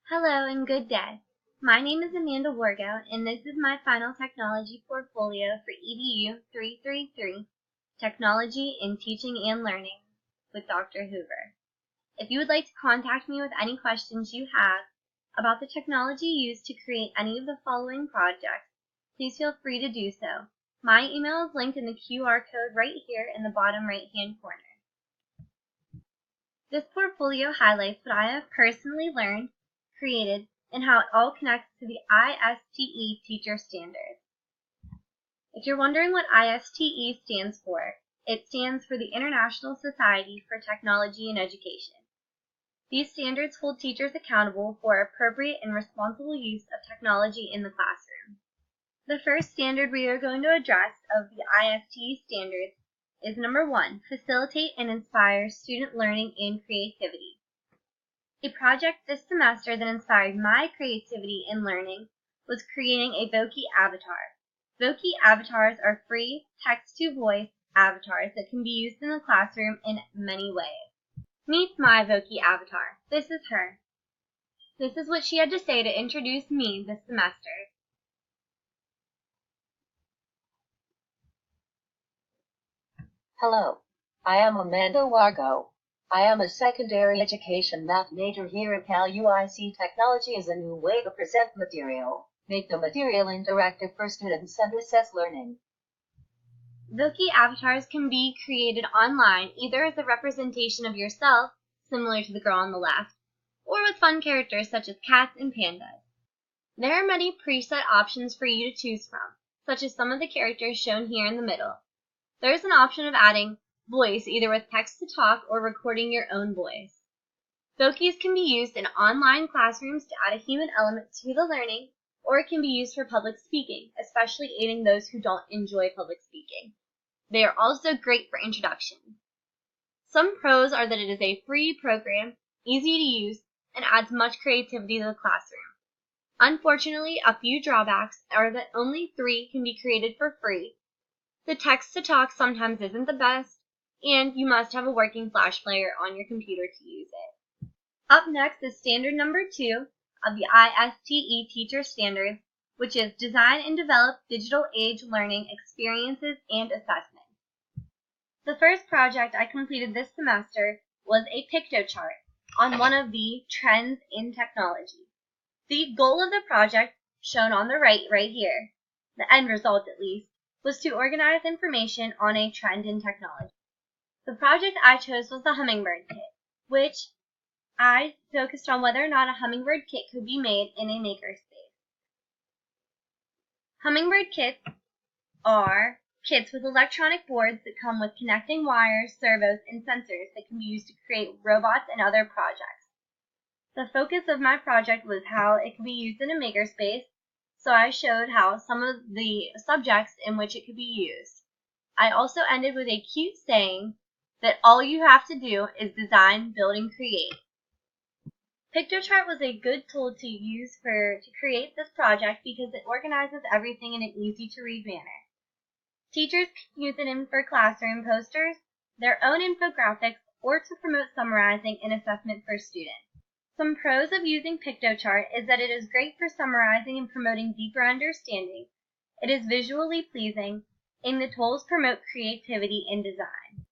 Hello and good day. My name is Amanda Wargo, and this is my final technology portfolio for EDU 333, Technology in Teaching and Learning with Dr. Hoover. If you would like to contact me with any questions you have about the technology used to create any of the following projects, please feel free to do so. My email is linked in the QR code right here in the bottom right-hand corner. This portfolio highlights what I have personally learned, created, and how it all connects to the ISTE teacher standards. If you're wondering what ISTE stands for, it stands for the International Society for Technology in Education. These standards hold teachers accountable for appropriate and responsible use of technology in the classroom. The first standard we are going to address of the ISTE standards is number 1, facilitate and inspire student learning and creativity. A project this semester that inspired my creativity in learning was creating a Voki avatar. Voki avatars are free text-to-voice avatars that can be used in the classroom in many ways. Meet my Voki avatar. This is her. This is what she had to say to introduce me this semester. Hello, I am Amanda Wargo. I am a secondary education math major here at Cal UIC. Technology is a new way to present material, make the material interactive for students and assess learning. Voki avatars can be created online either as a representation of yourself, similar to the girl on the left, or with fun characters such as cats and pandas. There are many preset options for you to choose from, such as some of the characters shown here in the middle. There is an option of adding voice either with text-to-talk or recording your own voice. Vokis can be used in online classrooms to add a human element to the learning, or it can be used for public speaking, especially aiding those who don't enjoy public speaking. They are also great for introductions. Some pros are that it is a free program, easy to use, and adds much creativity to the classroom. Unfortunately, a few drawbacks are that only 3 can be created for free. The text-to-talk sometimes isn't the best, and you must have a working Flash player on your computer to use it. Up next is standard number 2 of the ISTE teacher standards, which is Design and Develop Digital Age Learning Experiences and Assessments. The first project I completed this semester was a pictochart on one of the trends in technology. The goal of the project, shown on the right here, the end result at least, was to organize information on a trend in technology. The project I chose was the Hummingbird Kit, which I focused on whether or not a hummingbird kit could be made in a makerspace. Hummingbird kits are kits with electronic boards that come with connecting wires, servos, and sensors that can be used to create robots and other projects. The focus of my project was how it could be used in a makerspace, so I showed how some of the subjects in which it could be used. I also ended with a cute saying that all you have to do is design, build, and create. Pictochart was a good tool to use to create this project because it organizes everything in an easy-to-read manner. Teachers can use it for classroom posters, their own infographics, or to promote summarizing and assessment for students. Some pros of using Pictochart is that it is great for summarizing and promoting deeper understanding. It is visually pleasing, and the tools promote creativity in design.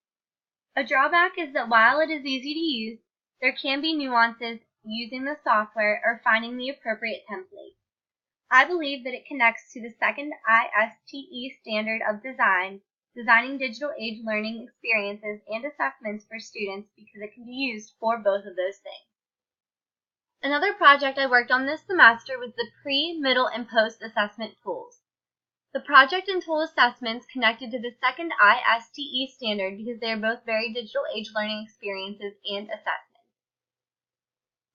A drawback is that while it is easy to use, there can be nuances using the software or finding the appropriate template. I believe that it connects to the second ISTE standard of design, designing digital age learning experiences and assessments for students, because it can be used for both of those things. Another project I worked on this semester was the pre, middle, and post-assessment tools. The project and tool assessments connected to the second ISTE standard because they are both very digital age learning experiences and assessments.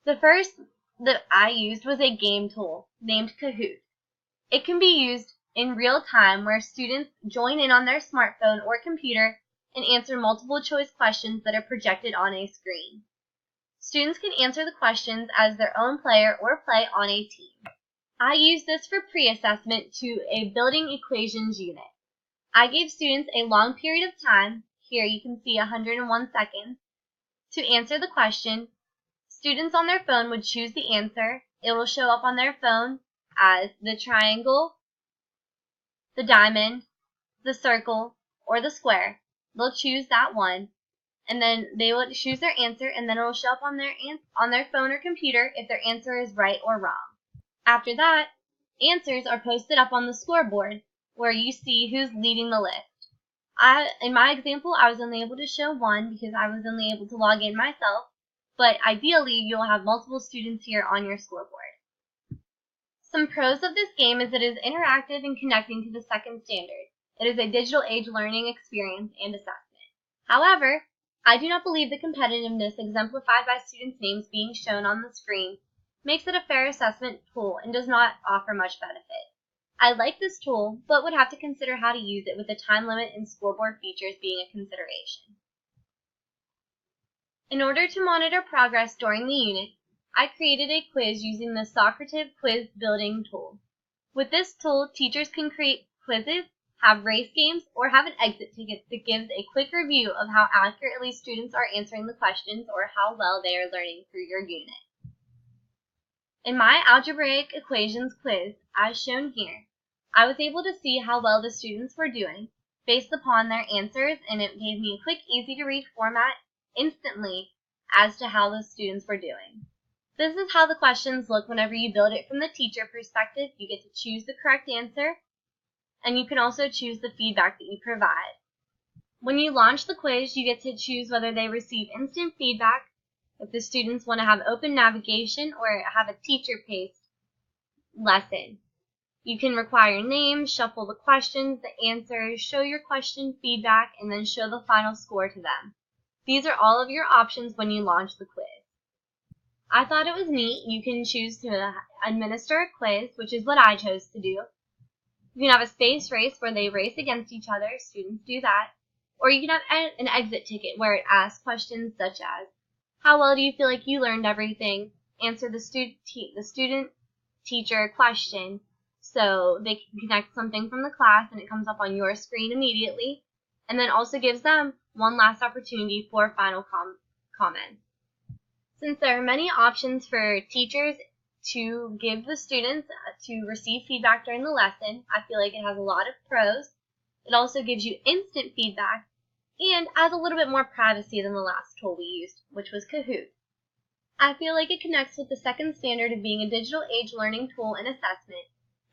The first that I used was a game tool named Kahoot. It can be used in real time where students join in on their smartphone or computer and answer multiple choice questions that are projected on a screen. Students can answer the questions as their own player or play on a team. I used this for pre-assessment to a building equations unit. I gave students a long period of time, here you can see 101 seconds, to answer the question. Students on their phone would choose the answer, It will show up on their phone as the triangle, the diamond, the circle, or the square. They'll choose that one, and then they will choose their answer, and then it will show up on their phone or computer if their answer is right or wrong. After that, answers are posted up on the scoreboard where you see who's leading the list. In my example, I was only able to show one because I was only able to log in myself, but ideally you'll have multiple students here on your scoreboard. Some pros of this game is it is interactive and connecting to the second standard. It is a digital age learning experience and assessment. However, I do not believe the competitiveness exemplified by students' names being shown on the screen makes it a fair assessment tool and does not offer much benefit. I like this tool, but would have to consider how to use it with the time limit and scoreboard features being a consideration. In order to monitor progress during the unit, I created a quiz using the Socrative quiz building tool. With this tool, teachers can create quizzes, have race games, or have an exit ticket that gives a quick review of how accurately students are answering the questions or how well they are learning through your unit. In my algebraic equations quiz, as shown here, I was able to see how well the students were doing based upon their answers, and it gave me a quick, easy-to-read format instantly as to how the students were doing. This is how the questions look whenever you build it from the teacher perspective. You get to choose the correct answer, and you can also choose the feedback that you provide. When you launch the quiz, you get to choose whether they receive instant feedback, if the students want to have open navigation, or have a teacher-paced lesson. You can require names, shuffle the questions, the answers, show your question feedback, and then show the final score to them. These are all of your options when you launch the quiz. I thought it was neat. You can choose to administer a quiz, which is what I chose to do. You can have a space race where they race against each other. Students do that. Or you can have an exit ticket where it asks questions such as, how well do you feel like you learned everything? Answer the student-teacher question so they can connect something from the class and it comes up on your screen immediately, and then also gives them one last opportunity for final comments. Since there are many options for teachers to give the students to receive feedback during the lesson, I feel like it has a lot of pros. It also gives you instant feedback and adds a little bit more privacy than the last tool we used, which was Kahoot. I feel like it connects with the second standard of being a digital age learning tool and assessment,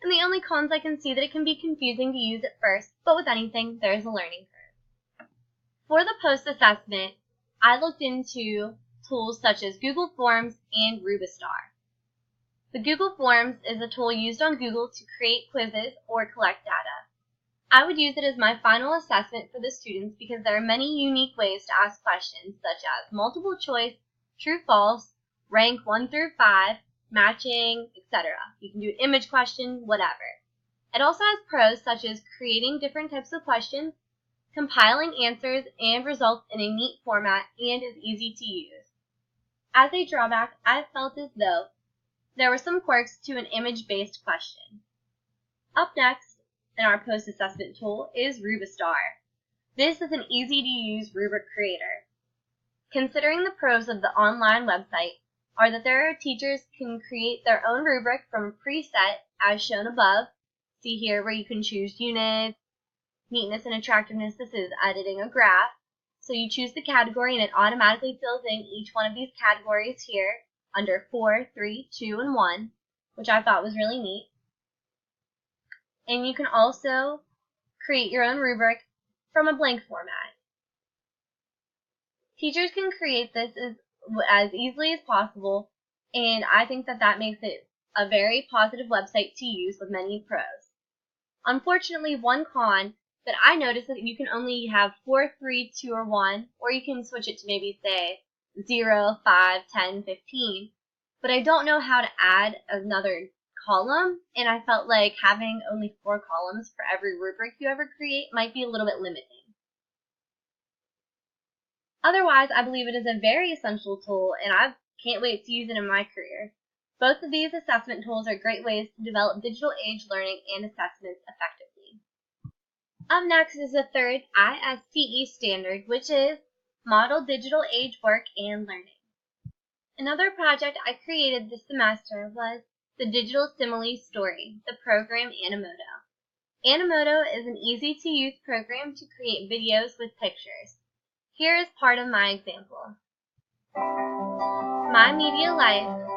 and the only cons I can see that it can be confusing to use at first, but with anything, there is a learning curve. For the post-assessment, I looked into tools such as Google Forms and Rubistar. The Google Forms is a tool used on Google to create quizzes or collect data. I would use it as my final assessment for the students because there are many unique ways to ask questions such as multiple choice, true, false, rank 1 through 5, matching, etc. You can do an image question, whatever. It also has pros such as creating different types of questions, compiling answers and results in a neat format, and is easy to use. As a drawback, I felt as though there were some quirks to an image-based question. Up next in our post-assessment tool is Rubistar. This is an easy-to-use rubric creator. Considering the pros of the online website are that teachers can create their own rubric from a preset as shown above. See here where you can choose units, neatness and attractiveness. This is editing a graph. So you choose the category and it automatically fills in each one of these categories here under 4, 3, 2, and 1, which I thought was really neat. And you can also create your own rubric from a blank format. Teachers can create this as easily as possible, and I think that makes it a very positive website to use with many pros. Unfortunately, one con that I noticed is that you can only have 4, 3, 2, or 1, or you can switch it to maybe say 0, 5, 10, 15. But I don't know how to add another column, and I felt like having only 4 columns for every rubric you ever create might be a little bit limiting. Otherwise, I believe it is a very essential tool, and I can't wait to use it in my career. Both of these assessment tools are great ways to develop digital age learning and assessments effectively. Up next is the third ISTE standard, which is Model Digital Age Work and Learning. Another project I created this semester was the Digital Simile Story, the program Animoto. Animoto is an easy-to-use program to create videos with pictures. Here is part of my example. My Media Life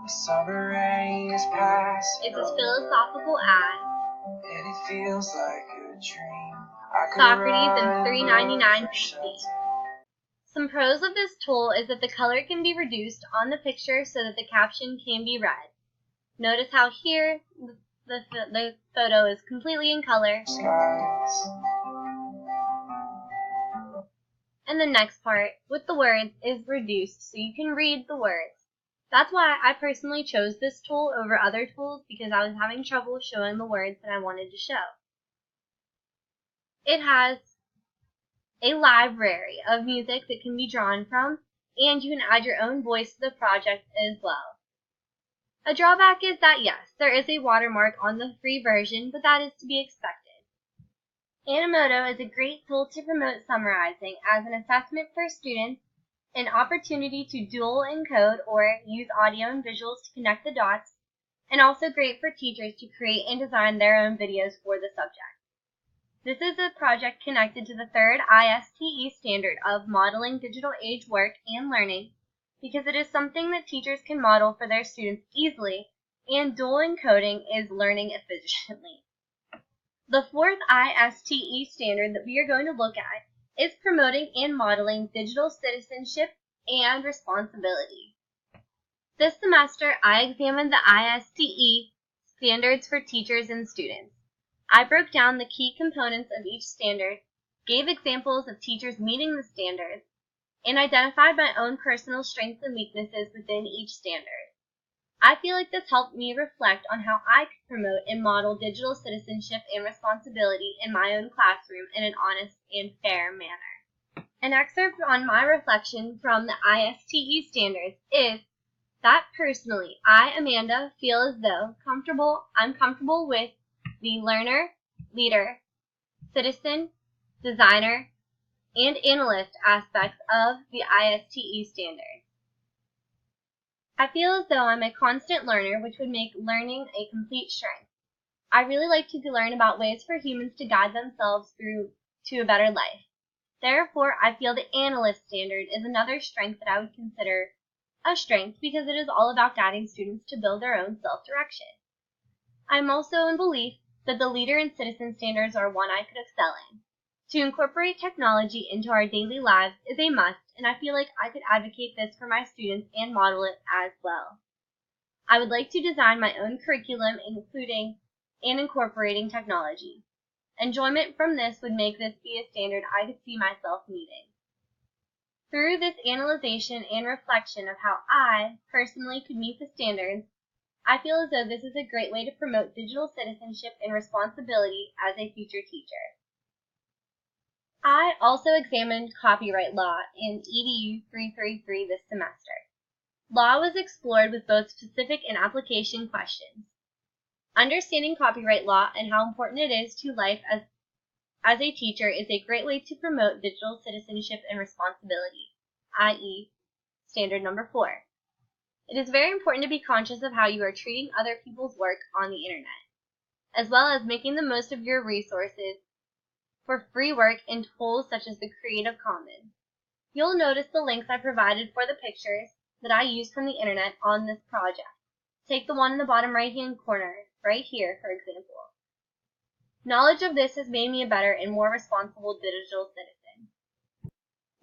Summer rain is past. It's a philosophical ad. And it feels like a dream. I could Socrates and run $3.99 for BC. shelter. Some pros of this tool is that the color can be reduced on the picture so that the caption can be read. Notice how here the photo is completely in color. Skies. And the next part, with the words, is reduced so you can read the words. That's why I personally chose this tool over other tools, because I was having trouble showing the words that I wanted to show. It has a library of music that can be drawn from, and you can add your own voice to the project as well. A drawback is that yes, there is a watermark on the free version, but that is to be expected. Animoto is a great tool to promote summarizing as an assessment for students, an opportunity to dual encode or use audio and visuals to connect the dots, and also great for teachers to create and design their own videos for the subject. This is a project connected to the third ISTE standard of modeling digital age work and learning, because it is something that teachers can model for their students easily, and dual encoding is learning efficiently. The fourth ISTE standard that we are going to look at is promoting and modeling digital citizenship and responsibility. This semester, I examined the ISTE standards for teachers and students. I broke down the key components of each standard, gave examples of teachers meeting the standards, and identified my own personal strengths and weaknesses within each standard. I feel like this helped me reflect on how I could promote and model digital citizenship and responsibility in my own classroom in an honest and fair manner. An excerpt on my reflection from the ISTE standards is that personally, I, Amanda, feel as though I'm comfortable with the learner, leader, citizen, designer, and analyst aspects of the ISTE standards. I feel as though I'm a constant learner, which would make learning a complete strength. I really like to learn about ways for humans to guide themselves through to a better life. Therefore, I feel the analyst standard is another strength that I would consider a strength, because it is all about guiding students to build their own self-direction. I'm also in belief that the leader and citizen standards are one I could excel in. To incorporate technology into our daily lives is a must, and I feel like I could advocate this for my students and model it as well. I would like to design my own curriculum including and incorporating technology. Enjoyment from this would make this be a standard I could see myself meeting. Through this analyzation and reflection of how I personally could meet the standards, I feel as though this is a great way to promote digital citizenship and responsibility as a future teacher. I also examined copyright law in EDU 333 this semester. Law was explored with both specific and application questions. Understanding copyright law and how important it is to life as a teacher is a great way to promote digital citizenship and responsibility, i.e., standard number 4. It is very important to be conscious of how you are treating other people's work on the internet, as well as making the most of your resources for free work in tools such as the Creative Commons. You'll notice the links I provided for the pictures that I used from the internet on this project. Take the one in the bottom right-hand corner, right here, for example. Knowledge of this has made me a better and more responsible digital citizen.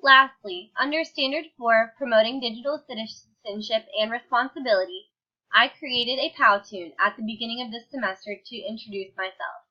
Lastly, under Standard 4, Promoting Digital Citizenship and Responsibility, I created a POW tune at the beginning of this semester to introduce myself.